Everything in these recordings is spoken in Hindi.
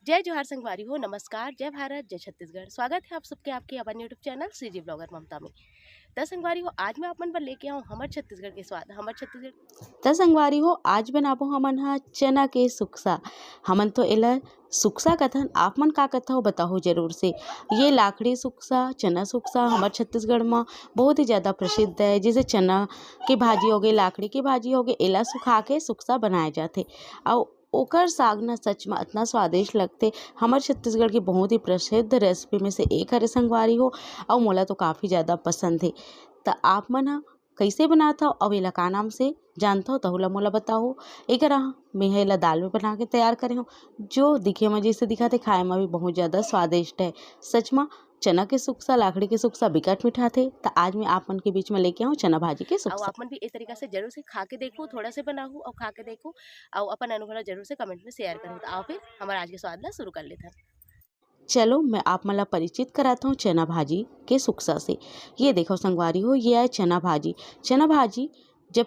जय जोहार संगवारी हो, नमस्कार, जय भारत, जय छत्तीसगढ़। स्वागत है आप सबके आपके अपन यूट्यूब चैनल सीजी ब्लॉगर ममता में। त संगवारी हो, आज मैं अपन बर लेके आऊँ हमर छत्तीसगढ़ के स्वाद। हमर छत्तीसगढ़ त संगवारी हो आज बनाबो हमन ह चना के सुक्सा। हमन तो एला सुक्सा कथन, आप मन का कथो बताओ जरूर से। ये लाखड़ी सुक्सा, चना सुक्सा हमर छत्तीसगढ़ में बहुत ही ज़्यादा प्रसिद्ध है। जैसे चना की भाजी हो गई, लाखड़ी की भाजी हो गई, एला सुखा के सुक्सा बनाए जाथे। और ओकर साग न सच में इतना स्वादिष्ट लगते। हमर छत्तीसगढ़ की बहुत ही प्रसिद्ध रेसिपी में से एक हरे संगवारी हो, और मोला तो काफ़ी ज़्यादा पसंद है। त आप मन ह कइसे बनात हव अउ एला का नाम से जानथव तहु ला मोला बताओ। एकरा मेंहा एला दाल में बना के तैयार करे हव, जो दिखे म जइसे दिखत हे, खाए में भी बहुत ज़्यादा स्वादिष्ट है। सच में चना के सुक्सा, लाखड़ी के सुक्सा बिकट मिठात हे। त आज मैं आप मन के बीच में लेके आऊँ चना भाजी के और सुक्सा। आप मन भी इस तरीका से जरूर से खा के देखो, थोड़ा से बनाहू और खा के देखो और अपन अनुभव ला जरूर से कमेंट में शेयर करो। तो आओ फिर हमारा आज के स्वाद ला शुरू कर लेते हैं। चलो मैं आप मन ला परिचित कराता हूँ चना भाजी के सुक्सा से। ये देखो संगवारी हो, ये है चना भाजी। चना भाजी जब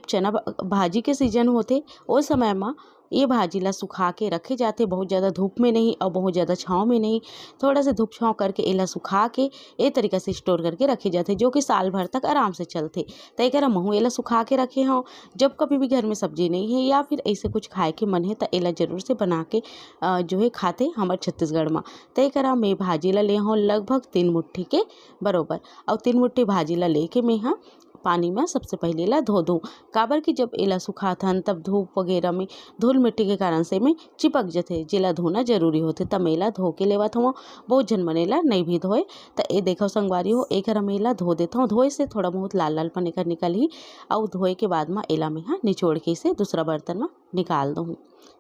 भाजी के सीजन होते ओ समय में ये भाजी ला सुखा के रखे जाते। बहुत ज़्यादा धूप में नहीं और बहुत ज़्यादा छाँव में नहीं, थोड़ा सा धूप छाँव करके एला सुखा के ए तरीका से स्टोर करके रखे जाते, जो कि साल भर तक आराम से चलते। त एकरा महू एला सुखा के रखे हूँ। जब कभी भी घर में सब्जी नहीं है या फिर ऐसे कुछ खाए के मन है तो एला जरूर से बना के जो है खाते हमर छत्तीसगढ़ में। त एकरा मैं भाजी ला ले हूँ लगभग 3 मुट्ठी के बरोबर, और 3 मुट्ठी भाजी ला लेके मैं यहाँ पानी में सबसे पहले एला धो दूँ। काबर कि जब एला सुखाथन तब धूप वगैरह में धूल मिट्टी के कारण से में चिपक जथे, जेला धोना जरूरी होथे। तब एला धो के लेवत हूँ। बहुत झन मन एला नहीं भी धोए। त ए देखो संगवारी हो, एकरा मैं एला धो देता हूँ। धोए से थोड़ा बहुत लाल लाल पन एकर निकल ही, और धोए के बाद में एला मैं यहाँ निचोड़ के इसे दूसरा बर्तन में निकाल दूँ।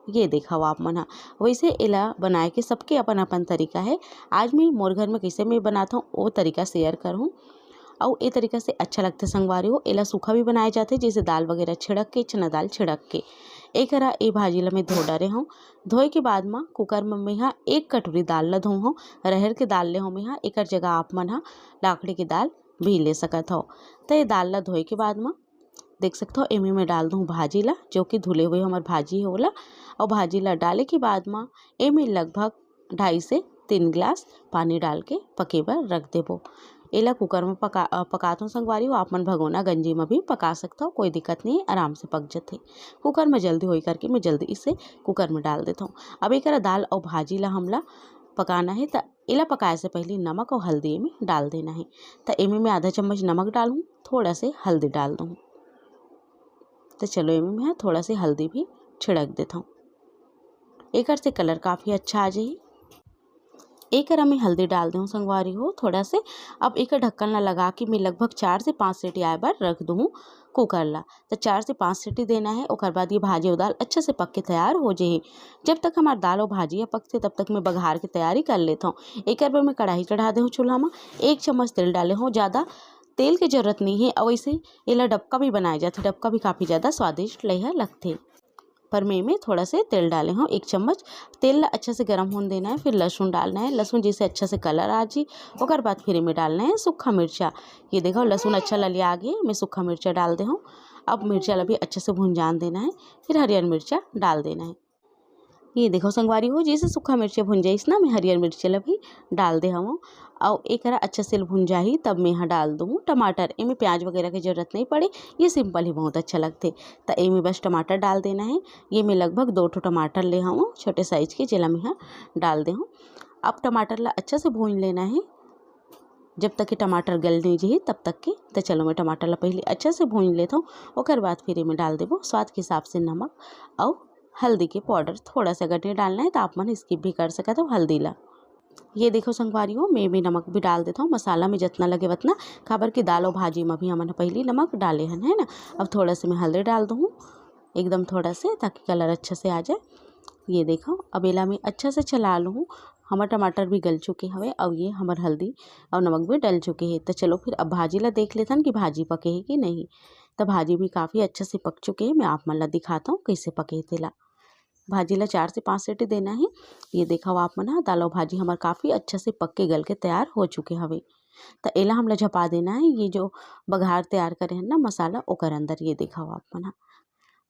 ये देखा आप मन हा। वैसे एला बनाए के सबके अपन अपन तरीका है। आज मैं मोर घर में कैसे मैं बनाता हूँ वो तरीका शेयर करूँ, और ए तरीका से अच्छा लगता है संगवारी हो। एला सूखा भी बनाए जाते, जैसे दाल वगैरह छिड़क के, चना दाल छिड़क के। एकरा ए भाजी ला मैं धो डारे हूँ। धोए के बाद में कुकर में मैं यहाँ 1 कटोरी दाल ला धो हूँ। रहर के दाल ले हूँ मैं यहाँ। एकर जगह आप मन हा लाखड़ी की दाल भी ले सकत हो। तो ये दाल ला धोए के बाद में देख सकते हो एमे में डाल दूँ भाजी ला, जो कि धुले हुए हमार भाजी होला। और भाजी ला डाले के बाद में एमे लगभग 2.5 से 3 गिलास पानी डाल के पके बर रख देबो। एला कुकर में पकातो संगवारी हो। आप मन भगोना गंजी में भी पका सकता हो, कोई दिक्कत नहीं है, आराम से पक जाते। कुकर में जल्दी होई करके मैं जल्दी इसे कुकर में डाल देता हूँ। अब एकरा दाल और भाजी ला हमला पकाना है। त एला पकाए से पहले नमक और हल्दी में डाल देना है। तो एमे मैं आधा चम्मच नमक डालूँ, थोड़ा से हल्दी डाल दूँ। तो चलो एमे मैं थोड़ा से हल्दी भी छिड़क देता हूँ। एकर से कलर काफ़ी अच्छा आ जाही। एकरा में हल्दी डाल दूँ संगवारी हो थोड़ा से। अब एक ढक्कन ला लगा के मैं लगभग 4 से 5 सीटी आए बार रख दूँ कुकर ला। तो 4 से 5 सीटी देना है। ओकर बाद ये भाजी और दाल अच्छे से पक के तैयार हो जाही। जब तक हमार दाल और भाजिया पकते तब तक मैं बघार की तैयारी कर लेता हूँ। एक बार मैं कढ़ाई चढ़ा दे हूँ चूल्हा में, 1 चम्मच तेल डाले हूँ। ज़्यादा तेल की जरूरत नहीं है। और वैसे एला डबका भी बनाया जाता है, डबका भी काफ़ी ज़्यादा स्वादिष्ट लइहा लगते। पर मैं थोड़ा से तेल डाले हूँ 1 चम्मच। तेल ला अच्छा से गर्म होने देना है। फिर लहसुन डालना है। लहसुन जैसे अच्छा से कलर आ जी, ओकर बाद फिर में डालना है सूखा मिर्चा। ये देखो लहसुन अच्छा ललिया गया, मैं सूखा मिर्चा डाल दे हूँ। अब मिर्चा ला भी अच्छे से भुंजान देना है। फिर हरियर मिर्चा डाल देना है। ये देखो संगवारी हो, जैसे सूखा मिर्चा भुन जाइस ना, मैं हरियर मिर्चा ला भी डाल दे हूँ। और एकरा अच्छे से भुन जाही तब मैं यहाँ डाल दूँ टमाटर। इनमें प्याज वगैरह की जरूरत नहीं पड़े, ये सिंपल ही बहुत अच्छा लगते। तो इनमें बस टमाटर डाल देना है। ये मैं लगभग 2 ठो टमाटर ले हूँ छोटे साइज के, जेला मैं यहाँ डाल दे हूँ। अब टमाटर ला अच्छा से भून लेना है, जब तक कि टमाटर गल नहीं जाही तब तक के। तो चलो मैं टमाटर ला पहले अच्छे से भून लेता हूँ। ओकर बाद फिर इनमें डाल देबो स्वाद के हिसाब से नमक और हल्दी के पाउडर। थोड़ा सा अगर नहीं डालना है तो आप मन स्किप भी कर सकते हो हल्दी ला। ये देखो संगवारी हो, मैं भी नमक भी डाल देता हूँ मसाला में जितना लगे उतना। खाबर की दाल और भाजी में भी हमने पहले नमक डाले हैं, है ना। अब थोड़ा से मैं हल्दी डाल दूँ एकदम थोड़ा से, ताकि कलर अच्छा से आ जाए। ये देखो अब एला मैं अच्छा से चला लूँ। हमार टमाटर भी गल चुके हवे और ये हमार हल्दी और नमक भी डल चुके हैं। तो चलो फिर अब भाजी ला देख लेथन कि भाजी पके है कि नहीं। तो भाजी भी काफ़ी अच्छे से पक चुके हैं। मैं आप मन ला दिखाता हूँ कैसे पके तेला। भाजी ला 4 से 5 सीटी देना है। ये देखा आप मन दाल और भाजी हमार काफ़ी अच्छा से पक के गल के तैयार हो चुके हवे। तो एला हमला झपा देना है। ये जो बघार तैयार करे हैं ना मसाला, ओकर अंदर ये देखा आप मन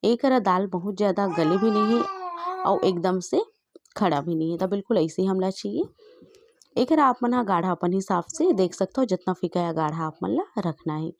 एकरा दाल बहुत ज़्यादा गले भी नहीं है और एकदम से खड़ा भी नहीं है। तो बिल्कुल ऐसे ही हमला चाहिए। एक आप मन ह गाढ़ा अपन हिसाब से देख सकते हो, जितना फीका या गाढ़ा आप मन ला रखना है।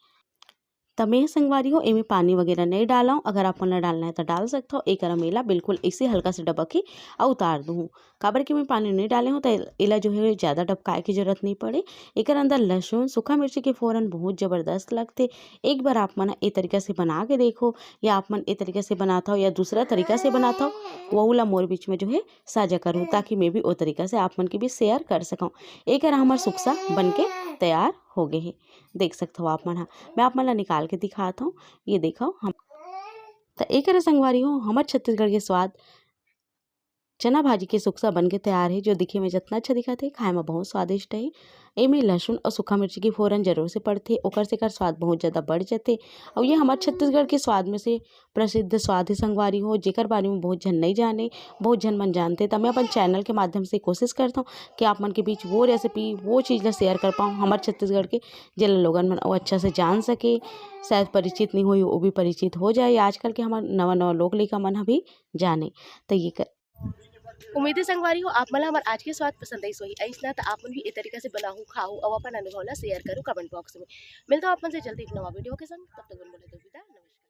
तब मैं संगवारी हो एमे पानी वगैरह नहीं डाला हूँ। अगर आप मन ला डालना है तो डाल सकते हो। एक मेला बिल्कुल इसे हल्का से डबक के और उतार दूँ। काबर कि मैं पानी नहीं डाले हूँ तो एला जो है ज़्यादा डबकाए की जरूरत नहीं पड़े। एक अंदर लहसुन सूखा मिर्ची के फ़ौरन बहुत ज़बरदस्त लगते। एक बार आप मन ए तरीका से बना के देखो, या आप मन ए तरीके से बनाता हो या दूसरा तरीका से बनाता हो, वो ला मोर बीच में जो है साझा करूँ, ताकि मैं भी वो तरीका से आप मन के भी शेयर कर सकूँ। एक हमार सुक्सा बन के तैयार हो गए हैं। देख सकते हो आप मन। मैं आप मन ला निकाल के दिखाता हूँ। ये देखो हम तो एक संगवारी हो हमार छत्तीसगढ़ के स्वाद चना भाजी के सुक्सा बन के तैयार है, जो दिखे में जितना अच्छा दिखा थे खाए में बहुत स्वादिष्ट है। एमे लहसुन और सूखा मिर्ची की फ़ौरन जरूर से पड़ते, ओकर से कर स्वाद बहुत ज़्यादा बढ़ जाते। और ये हमारे छत्तीसगढ़ के स्वाद में से प्रसिद्ध स्वाद है संगवारी हो, जेकर बारे में बहुत जन नहीं जाने, बहुत जन मन जानते। तो मैं अपन चैनल के माध्यम से कोशिश करता हूँ कि आप मन के बीच वो रेसिपी वो चीज़ ला शेयर कर पाऊँ हमारे छत्तीसगढ़ के, जिला लोगन मन वो अच्छा से जान सके। शायद परिचित नहीं हुई वो भी परिचित हो जाए। आजकल के हमारे नवा नवा लोग लइका मन भी जाने। तो ये उम्मीद है संगवारी हो आप मला हमार आज के स्वाद पसंद आई सोही ऐसना तो आप मन भी ए तरीका से बनाहू खाऊ और अपन अनुभव ला शेयर करूँ कमेंट बॉक्स में। मिलता हूँ अपन से जल्दी एक नवा वीडियो के संग। तब तक बोले तो विदा, नमस्कार।